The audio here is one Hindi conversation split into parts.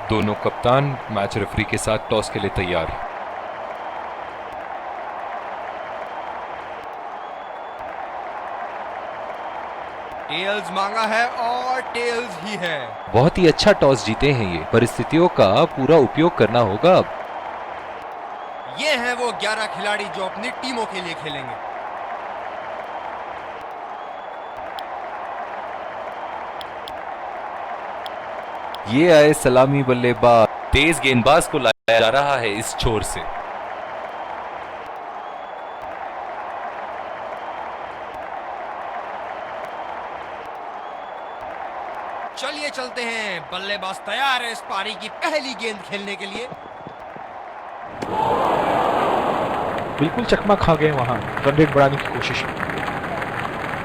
दोनों कप्तान मैच रेफरी के साथ टॉस के लिए तैयार। टेल्स मांगा है और टेल्स ही है। बहुत ही अच्छा टॉस जीते हैं ये, परिस्थितियों का पूरा उपयोग करना होगा अब। ये हैं वो 11 खिलाड़ी जो अपनी टीमों के लिए खेलेंगे। ये आए सलामी बल्लेबाज, तेज गेंदबाज को लाया जा रहा है इस छोर से। चलिए चलते हैं, बल्लेबाज तैयार है इस पारी की पहली गेंद खेलने के लिए। बिल्कुल चकमा खा गए वहां रन रेट बढ़ाने की कोशिश में।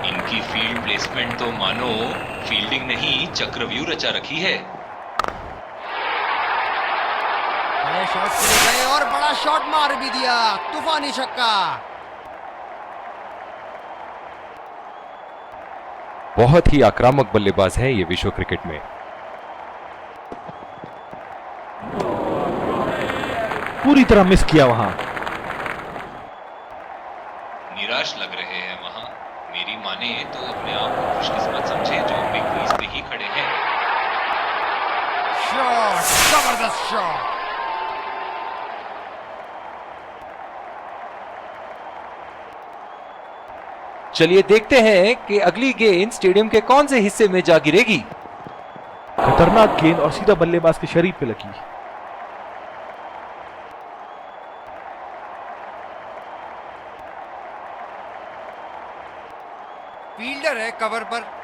इनकी फील्ड प्लेसमेंट तो मानो फील्डिंग नहीं चक्रव्यूह रचा रखी है। बड़े शॉट के लिए गए और बड़ा शॉट मार भी दिया, तूफानी छक्का। बहुत ही आक्रामक बल्लेबाज हैं ये विश्व क्रिकेट में। पूरी तरह मिस किया वहां। निराश लग रहे हैं वहां। मेरी माने तो अपने आप को खुशकिस्मत समझे जो बिग क्रीज पे ही खड़े हैं। शॉट, जबरदस्त शॉट। चलिए देखते हैं कि अगली गेंद स्टेडियम के कौन से हिस्से में जा गिरेगी। खतरनाक गेंद और सीधा बल्लेबाज के शरीर पे लगी। फील्डर है कवर पर।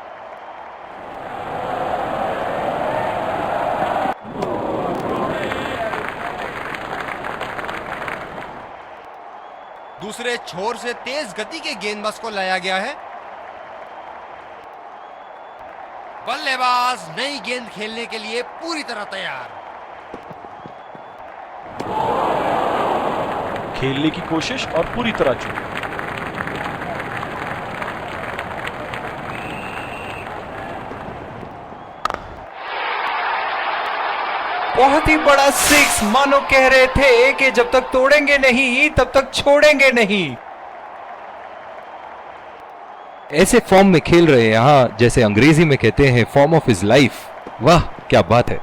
दूसरे छोर से तेज गति के गेंदबाज को लाया गया है। बल्लेबाज नई गेंद खेलने के लिए पूरी तरह तैयार। खेलने की कोशिश और पूरी तरह चूक। बहुत ही बड़ा सिक्स, मानो कह रहे थे कि जब तक तोड़ेंगे नहीं तब तक छोड़ेंगे नहीं। ऐसे फॉर्म में खेल रहे हैं यहां, जैसे अंग्रेजी में कहते हैं फॉर्म ऑफ हिज लाइफ। वाह क्या बात है।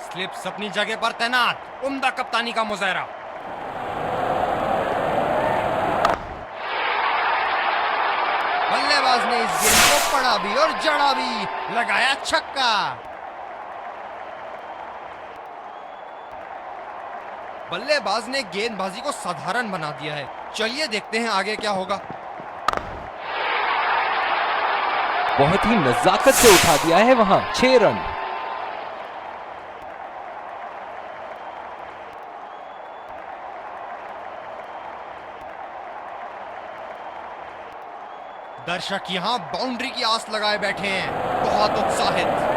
स्लिप्स अपनी जगह पर तैनात, उम्दा कप्तानी का मुजाहरा। बल्लेबाज ने इस गेंद को पड़ा भी और जड़ा भी, लगाया छक्का। बल्लेबाज ने गेंदबाजी को साधारण बना दिया है। चलिए देखते हैं आगे क्या होगा। बहुत ही नजाकत से उठा दिया है वहां, 6 रन। दर्शक यहां बाउंड्री की आस लगाए बैठे हैं, बहुत उत्साहित।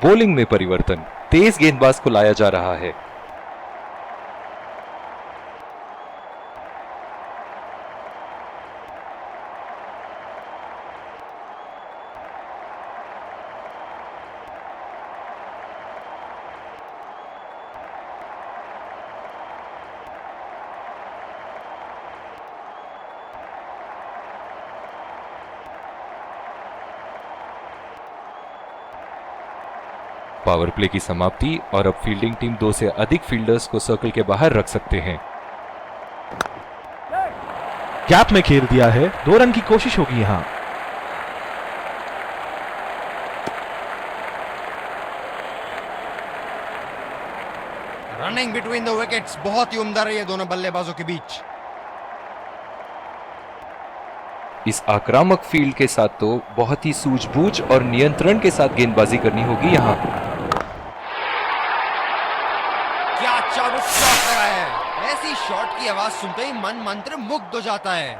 बॉलिंग में परिवर्तन, तेज गेंदबाज को लाया जा रहा है। पावर प्ले की समाप्ति और अब फील्डिंग टीम 2 से अधिक फील्डर्स को सर्कल के बाहर रख सकते हैं। गैप में घेर दिया है, 2 रन की कोशिश होगी यहां। रनिंग बिटवीन द विकेट्स बहुत ही उम्दा रही है दोनों बल्लेबाजों के बीच। इस आक्रामक फील्ड के साथ तो बहुत ही सूझबूझ और नियंत्रण के साथ गेंदबाजी करनी होगी यहां। क्या चाबुक शॉट लगा है। ऐसी शॉट की आवाज सुनते ही मन मंत्र मुग्ध हो जाता है।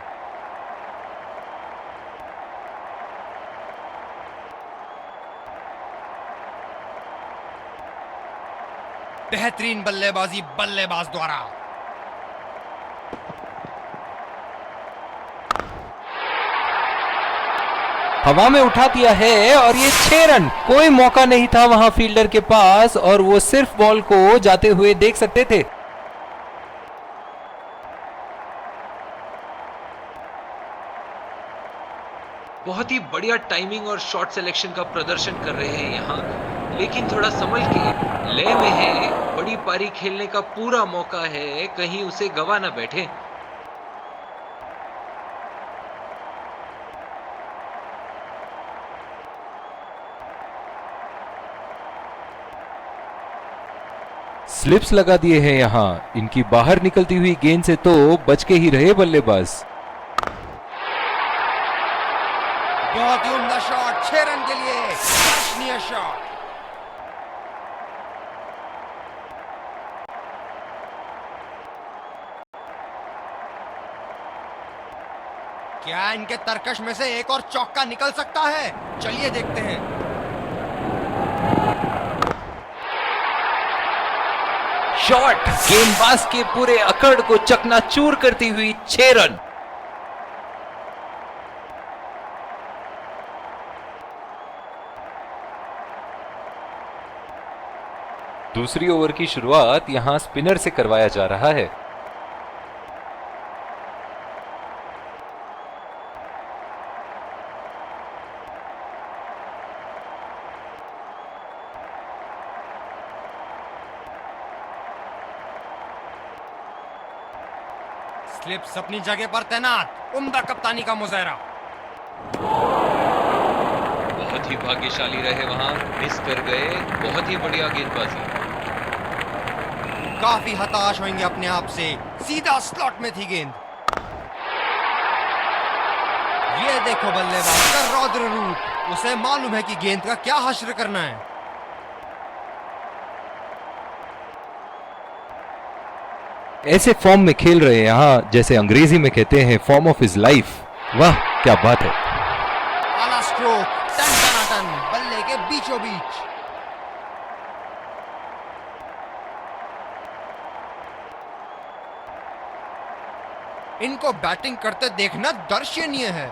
बेहतरीन बल्लेबाजी बल्लेबाज द्वारा। हवा में उठा दिया है और ये 6 रन। कोई मौका नहीं था वहां फील्डर के पास और वो सिर्फ बॉल को जाते हुए देख सकते थे। बहुत ही बढ़िया टाइमिंग और शॉट सिलेक्शन का प्रदर्शन कर रहे हैं यहाँ, लेकिन थोड़ा संभल के, लय में है, बड़ी पारी खेलने का पूरा मौका है, कहीं उसे गवा ना बैठे। स्लिप्स लगा दिए हैं यहाँ। इनकी बाहर निकलती हुई गेंद से तो बच के ही रहे बल्लेबाज। बहुत ही उम्दा शॉट, 6 रन के लिए दर्शनीय शॉट। क्या इनके तरकश में से एक और चौका निकल सकता है? चलिए देखते हैं। शॉट गेंदबाज के पूरे अकड़ को चकनाचूर करती हुई 6 रन। दूसरी ओवर की शुरुआत यहां स्पिनर से करवाया जा रहा है। स्लिप्स अपनी जगह पर तैनात, उम्दा कप्तानी का मुजाहरा। बहुत ही भाग्यशाली रहे वहां, मिस कर गए। बहुत ही बढ़िया गेंदबाजी। काफी हताश होंगे अपने आप से, सीधा स्लॉट में थी गेंद। ये देखो बल्लेबाज का रौद्र रूप, उसे मालूम है कि गेंद का क्या हश्र करना है। ऐसे फॉर्म में खेल रहे हैं यहाँ, जैसे अंग्रेजी में कहते हैं फॉर्म ऑफ हिज लाइफ। वाह क्या बात है। आला स्ट्रोक, टन टनाटन, बल्ले के बीचों बीच। इनको बैटिंग करते देखना दर्शनीय है।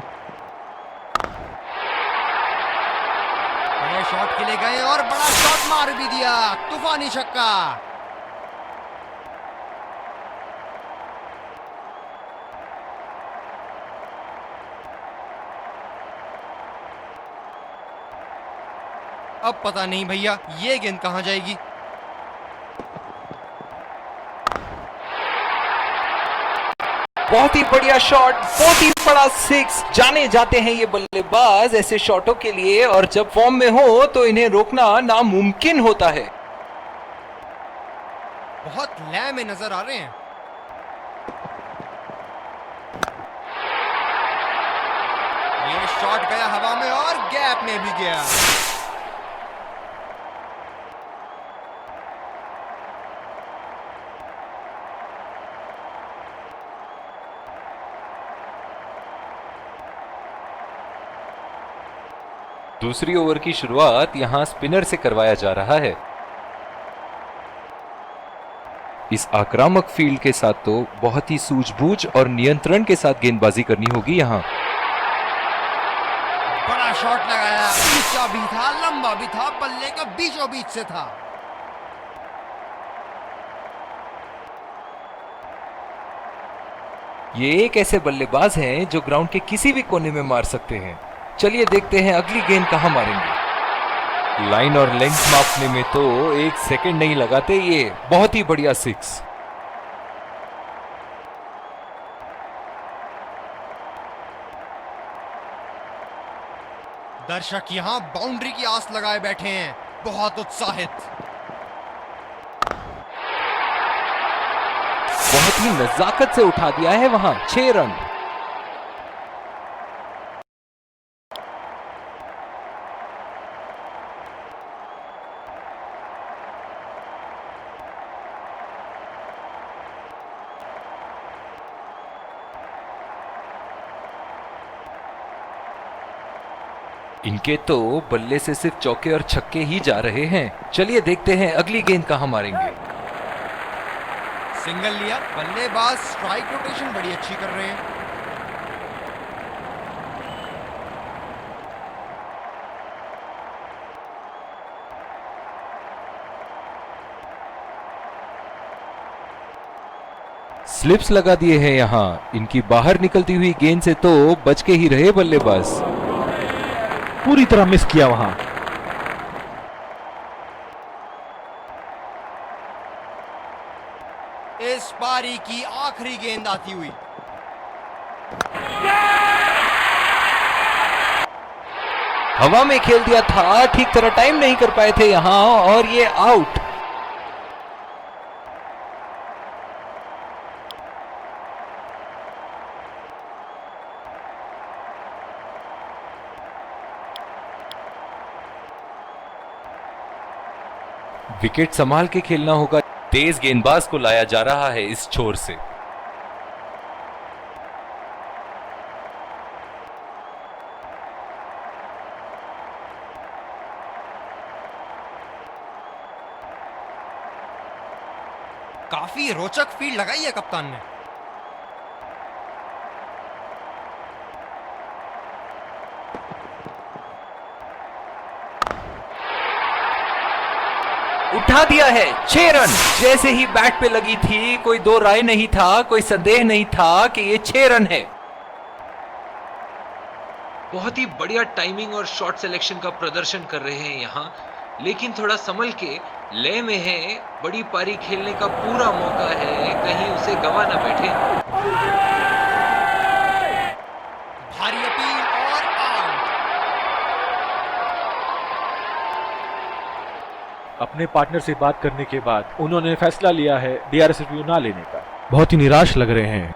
बड़े शॉट के लिए गए और बड़ा शॉट मार भी दिया, तूफानी छक्का। अब पता नहीं भैया ये गेंद कहां जाएगी। बहुत ही बढ़िया शॉट, बहुत ही बड़ा 6। जाने जाते हैं ये बल्लेबाज ऐसे शॉटों के लिए, और जब फॉर्म में हो तो इन्हें रोकना नामुमकिन होता है। बहुत लय में नजर आ रहे हैं। ये शॉट गया हवा में और गैप में भी गया। दूसरी ओवर की शुरुआत यहां स्पिनर से करवाया जा रहा है। इस आक्रामक फील्ड के साथ तो बहुत ही सूझबूझ और नियंत्रण के साथ गेंदबाजी करनी होगी यहां। बड़ा शॉट लगाया, ऊंचा भी था, लंबा भी था, बल्ले का बीचों बीच से था। ये एक ऐसे बल्लेबाज हैं जो ग्राउंड के किसी भी कोने में मार सकते हैं। चलिए देखते हैं अगली गेंद कहां मारेंगे। लाइन और लेंथ मापने में तो 1 सेकंड नहीं लगाते ये। बहुत ही बढ़िया 6। दर्शक यहां बाउंड्री की आस लगाए बैठे हैं, बहुत उत्साहित। बहुत ही नजाकत से उठा दिया है वहां। 6 रन। इनके तो बल्ले से सिर्फ चौके और छक्के ही जा रहे हैं। चलिए देखते हैं अगली गेंद कहां मारेंगे। सिंगल लिया, बल्लेबाज स्ट्राइक रोटेशन बड़ी अच्छी कर रहे हैं। स्लिप्स लगा दिए हैं यहां। इनकी बाहर निकलती हुई गेंद से तो बच के ही रहे बल्लेबाज। पूरी तरह मिस किया वहां। इस पारी की आखिरी गेंद आती हुई। हवा में खेल दिया था, ठीक तरह टाइम नहीं कर पाए थे यहां और ये आउट। विकेट संभाल के खेलना होगा। तेज गेंदबाज को लाया जा रहा है इस छोर से। काफी रोचक फील्ड लगाई है कप्तान ने। उठा दिया है 6 रन। जैसे ही बैट पे लगी थी कोई दो राय नहीं था, कोई संदेह नहीं था कि ये 6 रन है। बहुत ही बढ़िया टाइमिंग और शॉट सिलेक्शन का प्रदर्शन कर रहे हैं यहाँ, लेकिन थोड़ा संभल के, लय में है। बड़ी पारी खेलने का पूरा मौका है, कहीं उसे गवा ना बैठे। भारी अपील और आउट। अपने पार्टनर से बात करने के बाद उन्होंने फैसला लिया है डीआरएस रिव्यू ना लेने का। बहुत ही निराश लग रहे हैं।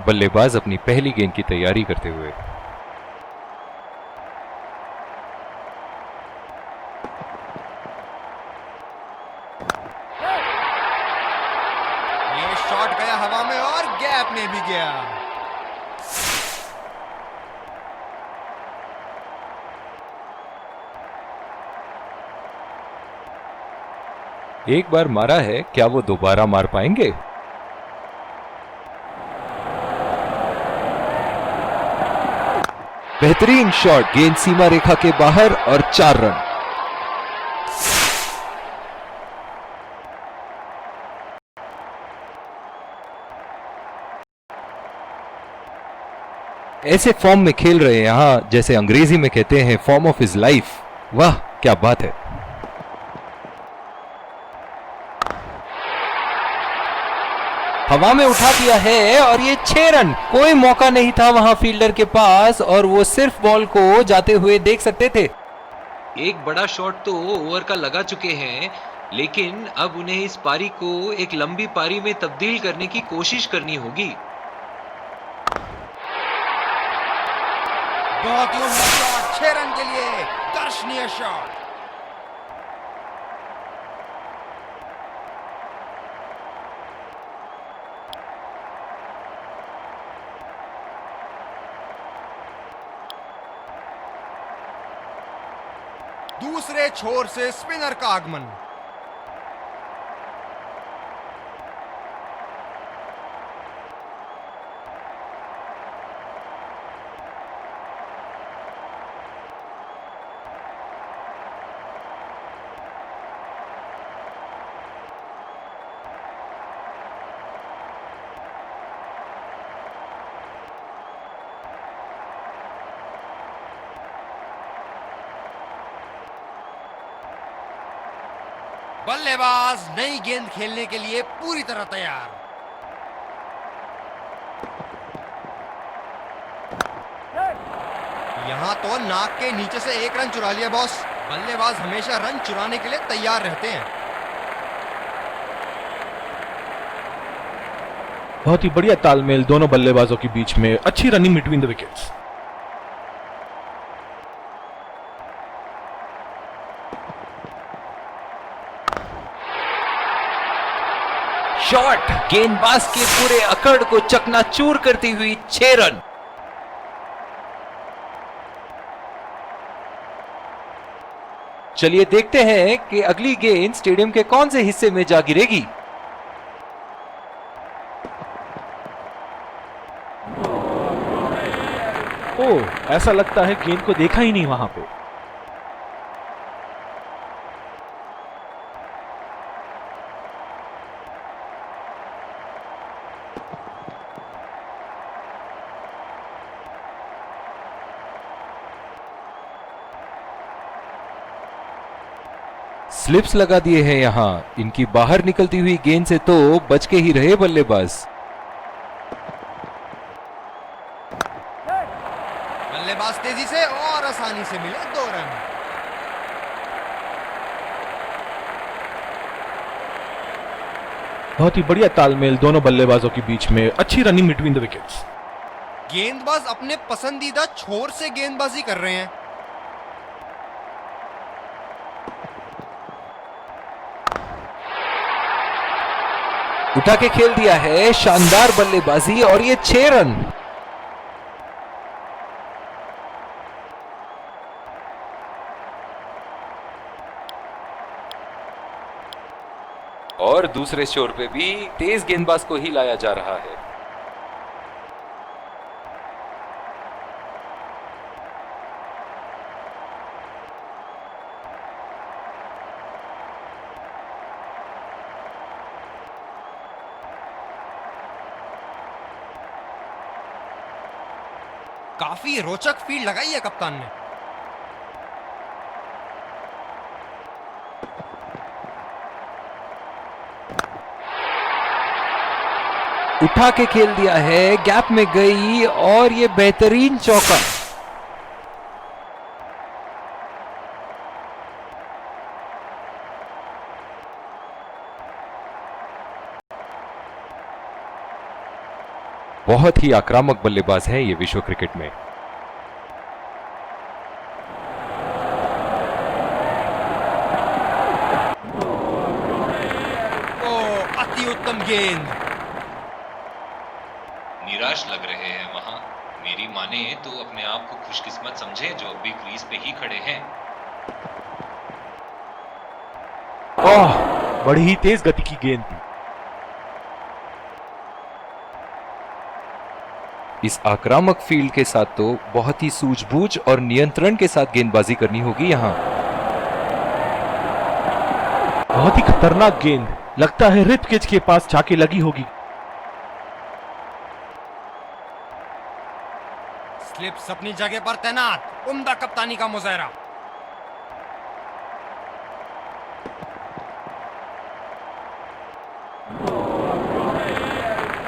बल्लेबाज अपनी पहली गेंद की तैयारी करते हुए। ये शॉट गया हवा में और गैप में भी गया। एक बार मारा है, क्या वो दोबारा मार पाएंगे? बेहतरीन शॉट, गेंद सीमा रेखा के बाहर और 4 रन। ऐसे फॉर्म में खेल रहे हैं यहां, जैसे अंग्रेजी में कहते हैं फॉर्म ऑफ हिज लाइफ। वाह क्या बात है। हवा में उठा दिया है और ये 6 रन। कोई मौका नहीं था वहां फील्डर के पास और वो सिर्फ बॉल को जाते हुए देख सकते थे। एक बड़ा शॉट तो ओवर का लगा चुके हैं, लेकिन अब उन्हें इस पारी को एक लंबी पारी में तब्दील करने की कोशिश करनी होगी। बहुत ही उम्दा शॉट, 6 रन के लिए दर्शनीय शॉट। दूसरे छोर से स्पिनर का आगमन। बल्लेबाज नई गेंद खेलने के लिए पूरी तरह तैयार। यहां तो नाक के नीचे से 1 रन चुरा लिया बॉस। बल्लेबाज हमेशा रन चुराने के लिए तैयार रहते हैं। बहुत ही बढ़िया तालमेल दोनों बल्लेबाजों के बीच में। अच्छी running between the wickets. Shot गेंदबाज के पूरे अकड़ को चकनाचूर करती हुई 6 रन। चलिए देखते हैं कि अगली गेंद स्टेडियम के कौन से हिस्से में जा गिरेगी। ओह, ऐसा लगता है गेंद को देखा ही नहीं वहां पे। स्लिप्स लगा दिए हैं यहां। इनकी बाहर निकलती हुई गेंद से तो बच के ही रहे बल्लेबाज। बल्लेबाज तेजी से और आसानी से मिले 2 रन। बहुत ही बढ़िया तालमेल दोनों बल्लेबाजों के बीच में, अच्छी रनिंग बिटवीन द विकेट्स। गेंदबाज अपने पसंदीदा छोर से गेंदबाजी कर रहे हैं। उठा के खेल दिया है, शानदार बल्लेबाजी और ये 6 रन। और दूसरे छोर पे भी तेज गेंदबाज को ही लाया जा रहा है। काफी रोचक फील्ड लगाई है कप्तान ने। उठा के खेल दिया है, गैप में गई और ये बेहतरीन चौका। बहुत ही आक्रामक बल्लेबाज है ये विश्व क्रिकेट में। ओ, अति उत्तम गेंद। निराश लग रहे हैं वहां। मेरी माने तो अपने आप को खुशकिस्मत समझे जो अभी क्रीज पे ही खड़े हैं। ओह, बड़ी ही तेज गति की गेंद थी। इस आक्रामक फील्ड के साथ तो बहुत ही सूझबूझ और नियंत्रण के साथ गेंदबाजी करनी होगी यहां। बहुत ही खतरनाक गेंद, लगता है रिब केज के पास जाके लगी होगी। स्लिप्स अपनी जगह पर तैनात, उम्दा कप्तानी का मुजाहरा।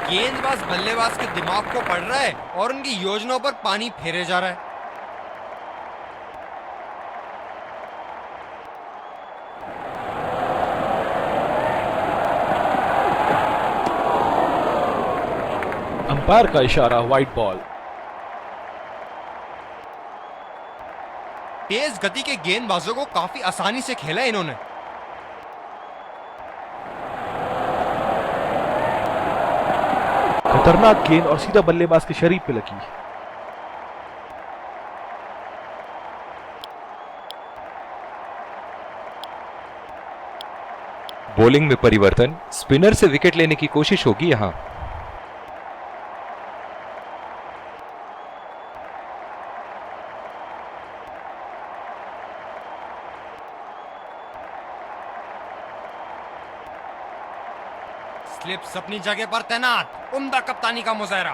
गेंदबाज बल्लेबाज के दिमाग को पढ़ रहा है और उनकी योजनाओं पर पानी फेरे जा रहा है। अंपायर का इशारा, वाइड बॉल। तेज गति के गेंदबाजों को काफी आसानी से खेला इन्होंने। खतरनाक गेंद और सीधा बल्लेबाज के शरीर पे लगी। बॉलिंग में परिवर्तन, स्पिनर से विकेट लेने की कोशिश होगी यहां। स्लिप्स अपनी जगह पर तैनात, उम्दा कप्तानी का मुजाहरा।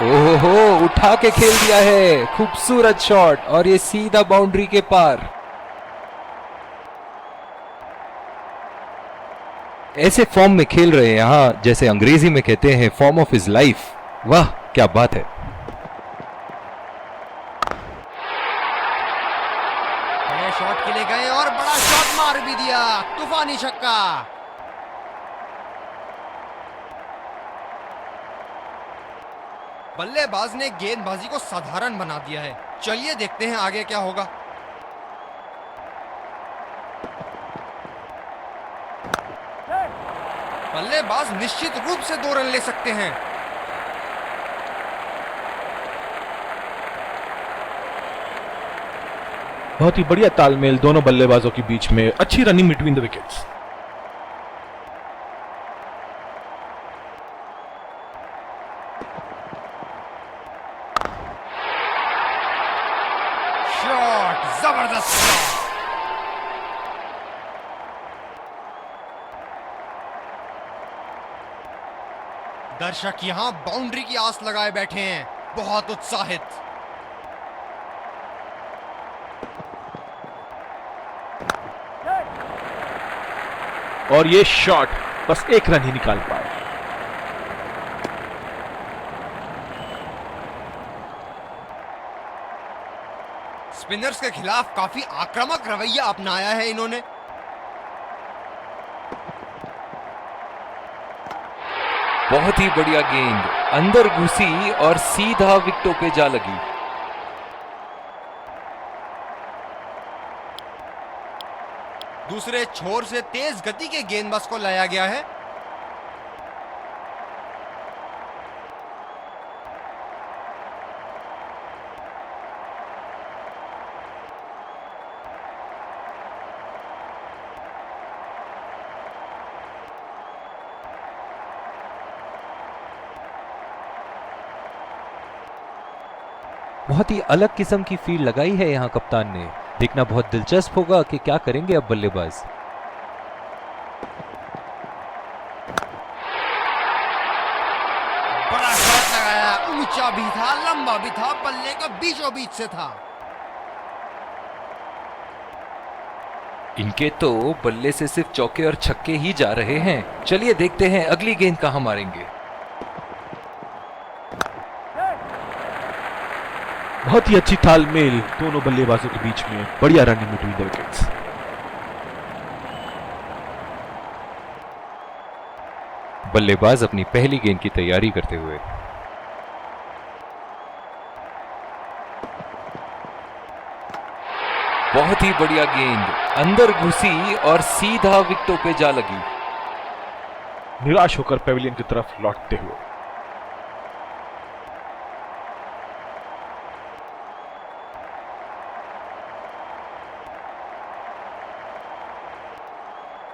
ओहो, उठा के खेल दिया है, खूबसूरत शॉट और ये सीधा बाउंड्री के पार। ऐसे फॉर्म में खेल रहे हैं यहां, जैसे अंग्रेजी में कहते हैं फॉर्म ऑफ हिज लाइफ। वाह क्या बात है। बड़े शॉट के लिए गए और बड़ा शॉट मार भी दिया, तूफानी छक्का। बल्लेबाज ने गेंदबाजी को साधारण बना दिया है। चलिए देखते हैं आगे क्या होगा। बल्लेबाज निश्चित रूप से 2 रन ले सकते हैं। बहुत ही बढ़िया तालमेल दोनों बल्लेबाजों के बीच में, अच्छी running between the wickets. Shot, जबरदस्त शॉट। दर्शक यहां बाउंड्री की आस लगाए बैठे हैं, बहुत उत्साहित। और ये शॉट बस 1 रन ही निकाल पाए। स्पिनर्स के खिलाफ काफी आक्रामक रवैया अपनाया है इन्होंने। बहुत ही बढ़िया गेंद अंदर घुसी और सीधा विकेटों पे जा लगी। दूसरे छोर से तेज गति के गेंदबाज को लाया गया है। बहुत ही अलग किस्म की फील्ड लगाई है यहाँ कप्तान ने। देखना बहुत दिलचस्प होगा कि क्या करेंगे अब बल्लेबाज। बड़ा शॉट लगाया, ऊंचा भी था, लंबा भी था, बल्ले का बीचों बीच से था। इनके तो बल्ले से सिर्फ चौके और छक्के ही जा रहे हैं। चलिए देखते हैं अगली गेंद कहां मारेंगे। बहुत ही अच्छी तालमेल दोनों बल्लेबाजों के बीच में, बढ़िया रनिंग बिटवीन द विकेट्स। बल्लेबाज अपनी पहली गेंद की तैयारी करते हुए। बहुत ही बढ़िया गेंद अंदर घुसी और सीधा विकेटों पे जा लगी। निराश होकर पेविलियन की तरफ लौटते हुए।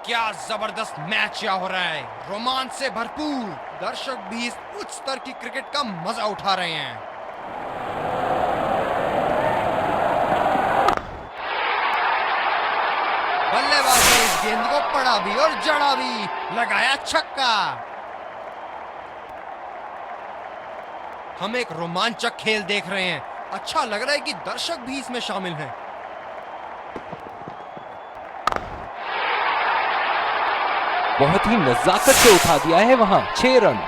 क्या जबरदस्त मैच यहाँ हो रहा है, रोमांच से भरपूर। दर्शक भी इस उच्च स्तर की क्रिकेट का मजा उठा रहे हैं। बल्लेबाज ने इस गेंद को पड़ा भी और जड़ा भी, लगाया छक्का। हम एक रोमांचक खेल देख रहे हैं। अच्छा लग रहा है कि दर्शक भी इसमें शामिल हैं। बहुत ही नजाकत से उठा दिया है वहां। 6 रन।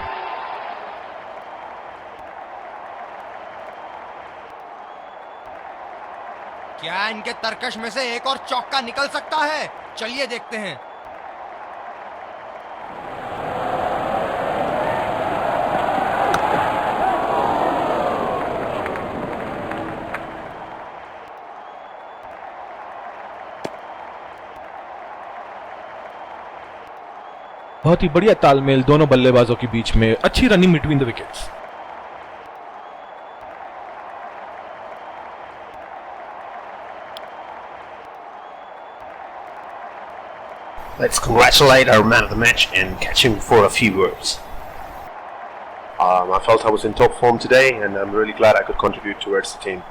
क्या इनके तरकश में से एक और चौका निकल सकता है? चलिए देखते हैं। बहुत ही बढ़िया तालमेल दोनों बल्लेबाजों के बीच में, अच्छी running between the wickets. Let's congratulate our man of the match and catch him for a few words. I felt I was in top form today, and I'm really glad I could contribute towards the team.